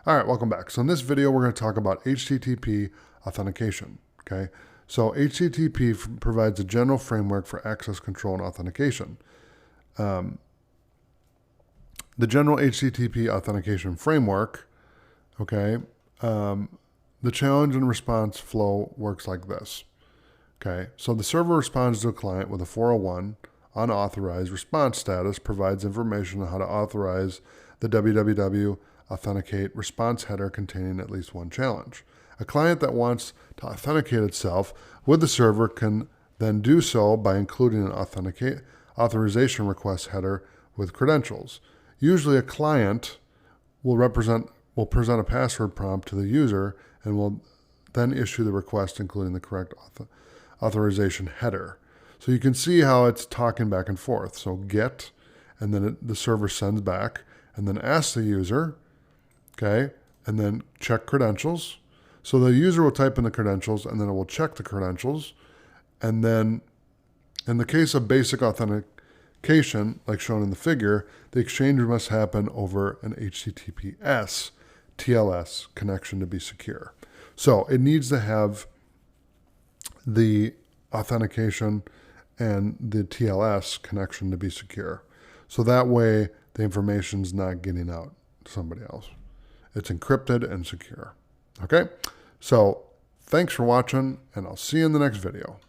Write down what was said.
All right, welcome back. So in this video, we're going to talk about HTTP authentication. Okay, so HTTP provides a general framework for access control and authentication. The general HTTP authentication framework, okay, the challenge and response flow works like this. Okay, so the server responds to a client with a 401 unauthorized response status, provides information on how to authorize the www authenticate response header containing at least one challenge. A client that wants to authenticate itself with the server can then do so by including an authorization request header with credentials. Usually a client will present a password prompt to the user and will then issue the request including the correct authorization header. So you can see how it's talking back and forth. So get, and then the server sends back, and then asks the user, okay, and then check credentials. So the user will type in the credentials, and then it will check the credentials. And then in the case of basic authentication, like shown in the figure, the exchange must happen over an HTTPS TLS connection to be secure. So it needs to have the authentication and the TLS connection to be secure. So that way the information's not getting out to somebody else. It's encrypted and secure. Okay, so thanks for watching, and I'll see you in the next video.